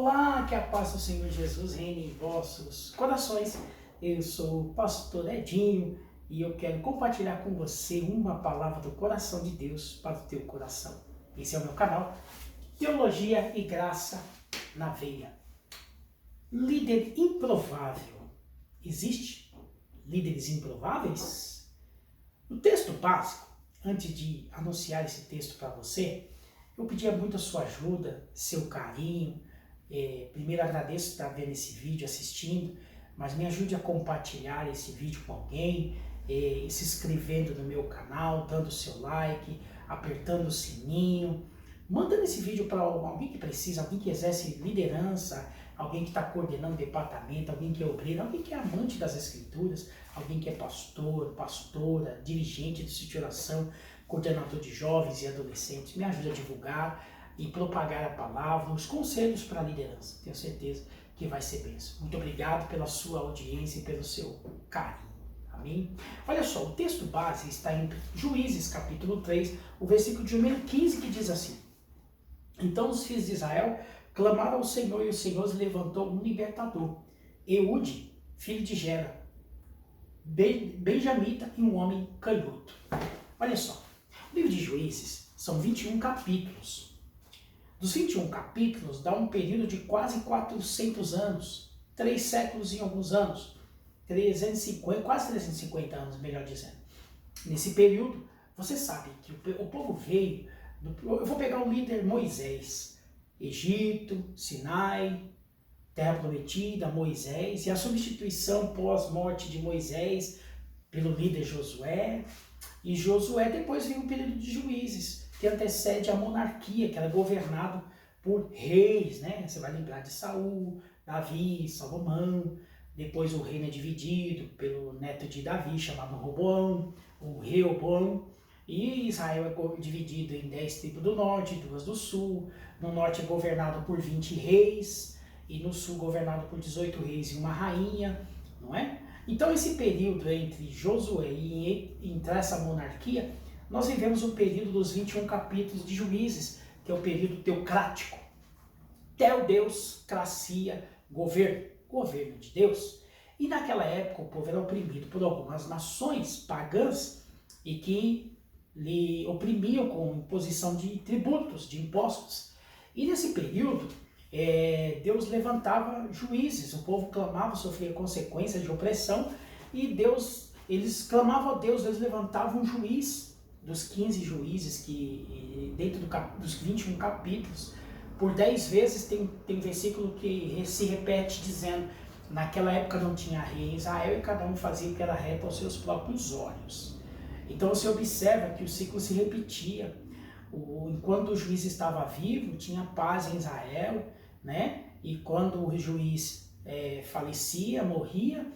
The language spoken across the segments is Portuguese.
Olá, que a paz do Senhor Jesus reine em vossos corações. Eu sou o pastor Edinho e eu quero compartilhar com você uma palavra do coração de Deus para o teu coração. Esse é o meu canal, Teologia e Graça na Veia. Líder improvável. Existe líderes improváveis? No texto básico, antes de anunciar esse texto para você, eu pedia muito a sua ajuda, seu carinho. Primeiro agradeço por estar vendo esse vídeo, assistindo, mas me ajude a compartilhar esse vídeo com alguém, se inscrevendo no meu canal, dando o seu like, apertando o sininho, mandando esse vídeo para alguém que precisa, alguém que exerce liderança, alguém que está coordenando departamento, alguém que é obreiro, alguém que é amante das escrituras, alguém que é pastor, pastora, dirigente de sítio de oração, coordenador de jovens e adolescentes. Me ajude a divulgar e propagar a palavra, os conselhos para a liderança. Tenho certeza que vai ser bênção. Muito obrigado pela sua audiência e pelo seu carinho. Amém? Olha só, o texto base está em Juízes, capítulo 3, o versículo de número 15, que diz assim: Então os filhos de Israel clamaram ao Senhor, e o Senhor os levantou um libertador, Eude, filho de Gera, benjamita, e um homem canhoto. Olha só, o livro de Juízes são 21 capítulos. Dos 21 capítulos, dá um período de quase 400 anos, 3 séculos e alguns anos, 350, quase 350 anos, melhor dizendo. Nesse período, você sabe que o povo veio, eu vou pegar o líder Moisés, Egito, Sinai, Terra Prometida, Moisés, e a substituição pós-morte de Moisés pelo líder Josué, e Josué depois vem o período de Juízes, que antecede a monarquia, que era governado por reis, né? Você vai lembrar de Saul, Davi, Salomão. Depois o reino é dividido pelo neto de Davi, chamado Roboão, o Reoboão. E Israel é dividido em 10 tribos do norte, 2 do sul. No norte é governado por 20 reis, e no sul governado por 18 reis e uma rainha, não é? Então esse período entre Josué e entrar essa monarquia, nós vivemos um período dos 21 capítulos de Juízes, que é o período teocrático. Teodeuscracia, governo de Deus. E naquela época o povo era oprimido por algumas nações pagãs e que lhe oprimiam com imposição de tributos, de impostos. E nesse período, Deus levantava juízes, o povo clamava, sofria consequências de opressão, e eles clamavam a Deus, eles levantavam um juiz dos 15 juízes, que dentro dos 21 capítulos, por 10 vezes tem versículo que se repete dizendo: naquela época não tinha rei em Israel e cada um fazia o que era reto aos seus próprios olhos. Então você observa que o ciclo se repetia. Enquanto o juiz estava vivo, tinha paz em Israel, né? E quando o juiz falecia, morria,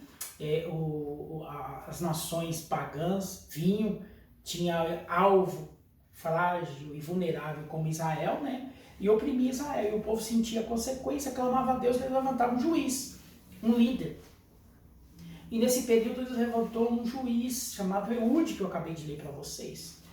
as nações pagãs vinham, tinha alvo frágil e vulnerável como Israel, né? E oprimia Israel. E o povo sentia a consequência, clamava a Deus, ele levantava um juiz, um líder. E nesse período ele levantou um juiz chamado Eude, que eu acabei de ler para vocês.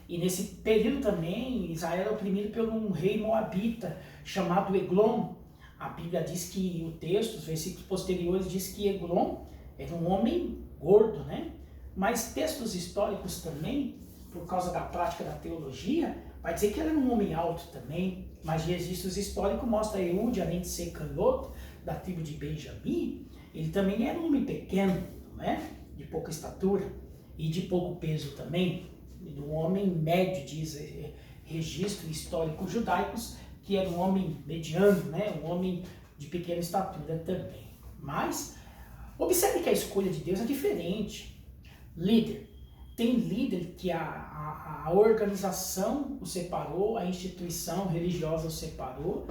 E nesse período também, Israel era oprimido por um rei moabita chamado Eglon. A Bíblia diz que o texto, os versículos posteriores, diz que Eglon era um homem gordo, né? Mas textos históricos também, por causa da prática da teologia, vai dizer que ele era um homem alto também, mas registros históricos mostram Eude, além de ser canhoto, da tribo de Benjamim, ele também era um homem pequeno, não é? De pouca estatura e de pouco peso também, um homem médio, diz registros históricos judaicos, que era um homem mediano, né? Um homem de pequena estatura também. Mas observe que a escolha de Deus é diferente. Líder. Tem líder que a organização o separou, a instituição religiosa o separou,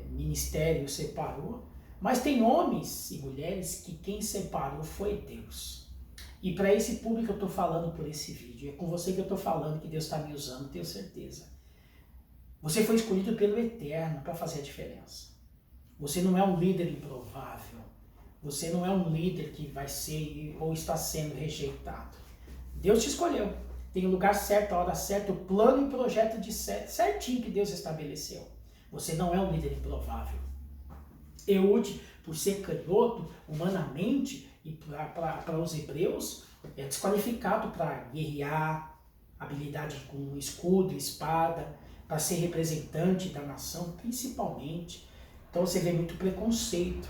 ministério o separou, mas tem homens e mulheres que quem separou foi Deus. E para esse público eu estou falando por esse vídeo, é com você que eu estou falando, que Deus está me usando, tenho certeza. Você foi escolhido pelo Eterno para fazer a diferença. Você não é um líder improvável. Você não é um líder que vai ser ou está sendo rejeitado. Deus te escolheu. Tem o lugar certo, a hora certa, o plano e o projeto certinho que Deus estabeleceu. Você não é um líder improvável. Eude, por ser canhoto, humanamente, e para os hebreus, é desqualificado para guerrear, habilidade com escudo, espada, para ser representante da nação, principalmente. Então você vê muito preconceito.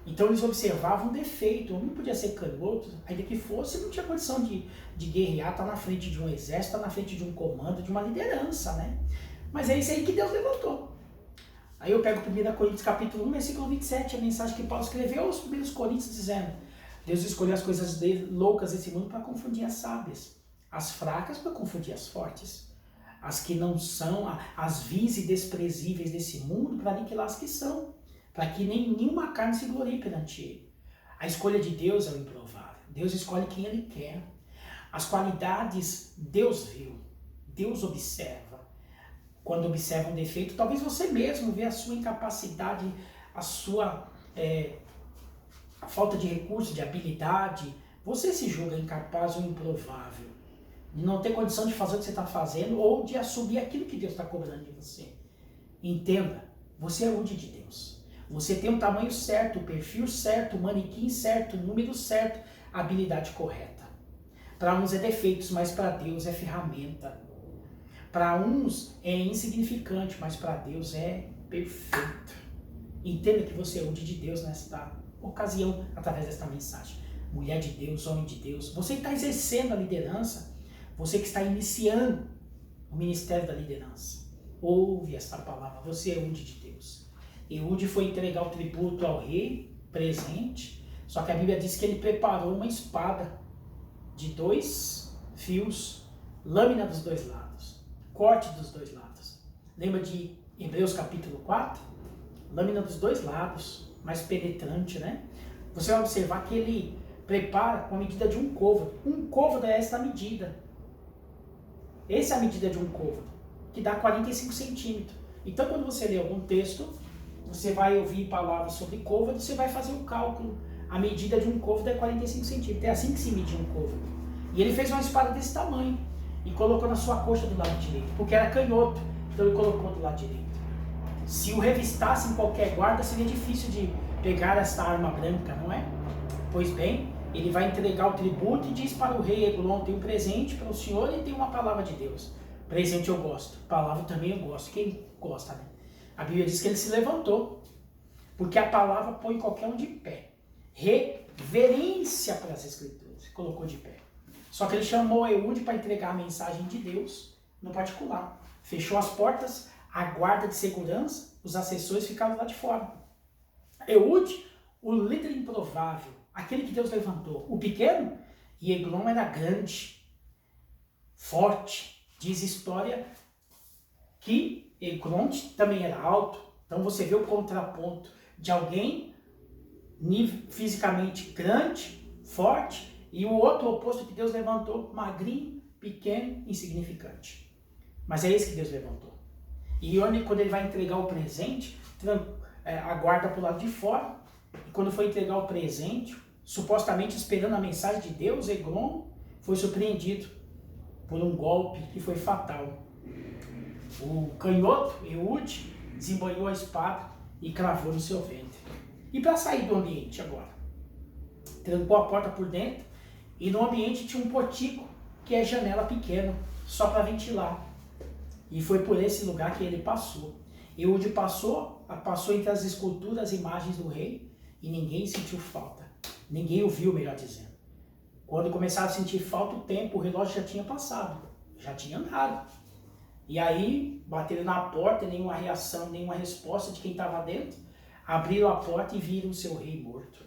Então eles observavam um defeito, o homem podia ser canhoto, ainda que fosse, não tinha condição de guerrear, estar na frente de um exército, estar na frente de um comando, de uma liderança, né? Mas é isso aí que Deus levantou. Aí eu pego 1 Coríntios capítulo 1, versículo 27, a mensagem que Paulo escreveu aos 1 Coríntios, dizendo: Deus escolheu as coisas loucas desse mundo para confundir as sábias, as fracas para confundir as fortes, as que não são, as vis e desprezíveis desse mundo para aniquilar as que são, para que nenhuma carne se glorie perante ele. A escolha de Deus é o improvável. Deus escolhe quem ele quer. As qualidades Deus viu, Deus observa. Quando observa um defeito, talvez você mesmo vê a sua incapacidade, a sua a falta de recurso, de habilidade. Você se julga incapaz ou improvável, de não ter condição de fazer o que você está fazendo ou de assumir aquilo que Deus está cobrando de você. Entenda, você é útil de Deus. Você tem o tamanho certo, o perfil certo, o manequim certo, o número certo, a habilidade correta. Para uns é defeitos, mas para Deus é ferramenta. Para uns é insignificante, mas para Deus é perfeito. Entenda que você é útil de Deus nesta ocasião, através desta mensagem. Mulher de Deus, homem de Deus, você que está exercendo a liderança, você que está iniciando o ministério da liderança, ouve esta palavra, você é útil de Deus. Eude foi entregar o tributo ao rei, presente, só que a Bíblia diz que ele preparou uma espada de 2 fios, lâmina dos 2 lados, corte dos 2 lados. Lembra de Hebreus capítulo 4? Lâmina dos 2 lados, mais penetrante, né? Você vai observar que ele prepara com a medida de um côvado. Um côvado é esta medida. Essa é a medida de um côvado, que dá 45 centímetros. Então, quando você lê algum texto, você vai ouvir palavras sobre côvado, você vai fazer um cálculo. A medida de um côvado é 45 centímetros. É assim que se mede um côvado. E ele fez uma espada desse tamanho e colocou na sua coxa do lado direito, porque era canhoto, então ele colocou do lado direito. Se o revistasse em qualquer guarda, seria difícil de pegar esta arma branca, não é? Pois bem, ele vai entregar o tributo e diz para o rei Eglon: tem um presente para o senhor e tem uma palavra de Deus. Presente eu gosto, palavra também eu gosto. Quem gosta, né? A Bíblia diz que ele se levantou, porque a palavra põe qualquer um de pé. Reverência para as Escrituras, colocou de pé. Só que ele chamou Eude para entregar a mensagem de Deus no particular. Fechou as portas, a guarda de segurança, os assessores ficaram lá de fora. Eude, o líder improvável, aquele que Deus levantou. O pequeno, e Eglon era grande, forte. Diz história que Eglon também era alto. Então você vê o contraponto de alguém fisicamente grande, forte, e o outro oposto que Deus levantou, magrinho, pequeno, insignificante. Mas é esse que Deus levantou. E quando ele vai entregar o presente, aguarda para o lado de fora. E quando foi entregar o presente, supostamente esperando a mensagem de Deus, Eglon foi surpreendido por um golpe que foi fatal. O canhoto, Eude, desembanhou a espada e cravou no seu ventre. E para sair do ambiente agora? Trancou a porta por dentro e no ambiente tinha um portico, que é janela pequena, só para ventilar. E foi por esse lugar que ele passou. Eude passou entre as esculturas, as imagens do rei, e ninguém sentiu falta. Ninguém o viu, melhor dizendo. Quando começaram a sentir falta, o tempo, o relógio já tinha passado, já tinha andado. E aí, bateram na porta, nenhuma reação, nenhuma resposta de quem estava dentro. Abriram a porta e viram o seu rei morto.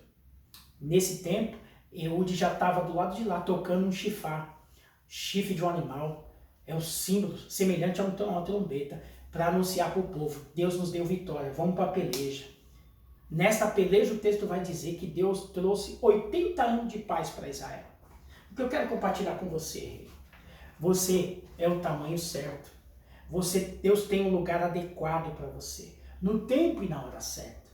Nesse tempo, Eude já estava do lado de lá, tocando um chifar, chifre de um animal. É um símbolo semelhante a uma trombeta, para anunciar para o povo: Deus nos deu vitória, vamos para a peleja. Nesta peleja o texto vai dizer que Deus trouxe 80 anos de paz para Israel. O que eu quero compartilhar com você, rei? Você é o tamanho certo. Deus tem um lugar adequado para você, no tempo e na hora certa.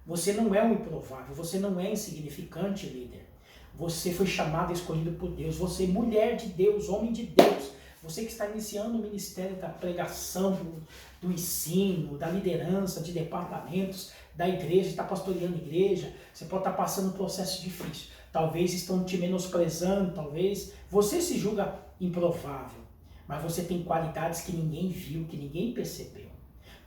Você não é um improvável, você não é insignificante, líder. Você foi chamado e escolhido por Deus. Você é mulher de Deus, homem de Deus. Você que está iniciando o ministério da pregação, do ensino, da liderança, de departamentos, da igreja, está pastoreando a igreja, você pode estar passando um processo difícil. Talvez estão te menosprezando, talvez você se julga improvável, mas você tem qualidades que ninguém viu, que ninguém percebeu.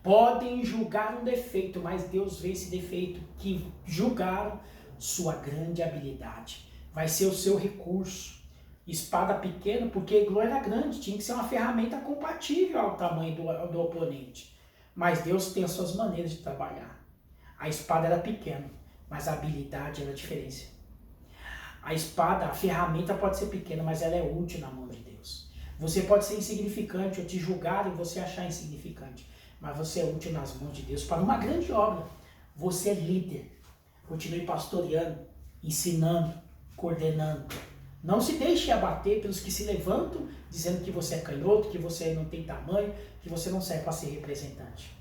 Podem julgar um defeito, mas Deus vê esse defeito, que julgaram sua grande habilidade. Vai ser o seu recurso. Espada pequena, porque glória era grande, tinha que ser uma ferramenta compatível ao tamanho do oponente. Mas Deus tem as suas maneiras de trabalhar. A espada era pequena, mas a habilidade era a diferença. A espada, a ferramenta pode ser pequena, mas ela é útil na mão de Deus. Você pode ser insignificante ou te julgar e você achar insignificante, mas você é útil nas mãos de Deus para uma grande obra. Você é líder. Continue pastoreando, ensinando, coordenando. Não se deixe abater pelos que se levantam dizendo que você é canhoto, que você não tem tamanho, que você não serve para ser representante.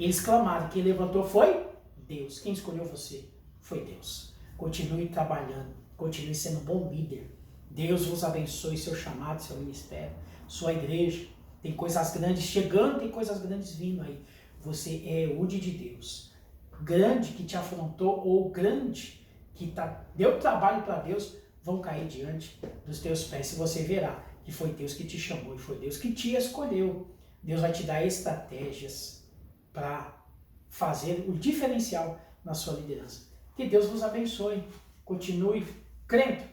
Eles clamaram, quem levantou foi Deus. Quem escolheu você foi Deus. Continue trabalhando, continue sendo um bom líder. Deus vos abençoe, seu chamado, seu ministério, sua igreja. Tem coisas grandes chegando, tem coisas grandes vindo aí. Você é útil de Deus. Grande que te afrontou ou grande que deu trabalho para Deus, vão cair diante dos teus pés. Se você verá que foi Deus que te chamou e foi Deus que te escolheu. Deus vai te dar estratégias para fazer o diferencial na sua liderança. Que Deus vos abençoe. Continue crendo.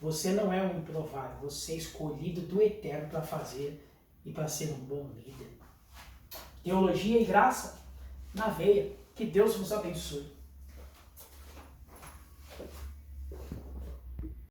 Você não é um improvável, você é escolhido do Eterno para fazer e para ser um bom líder. Teologia e graça na veia. Que Deus vos abençoe.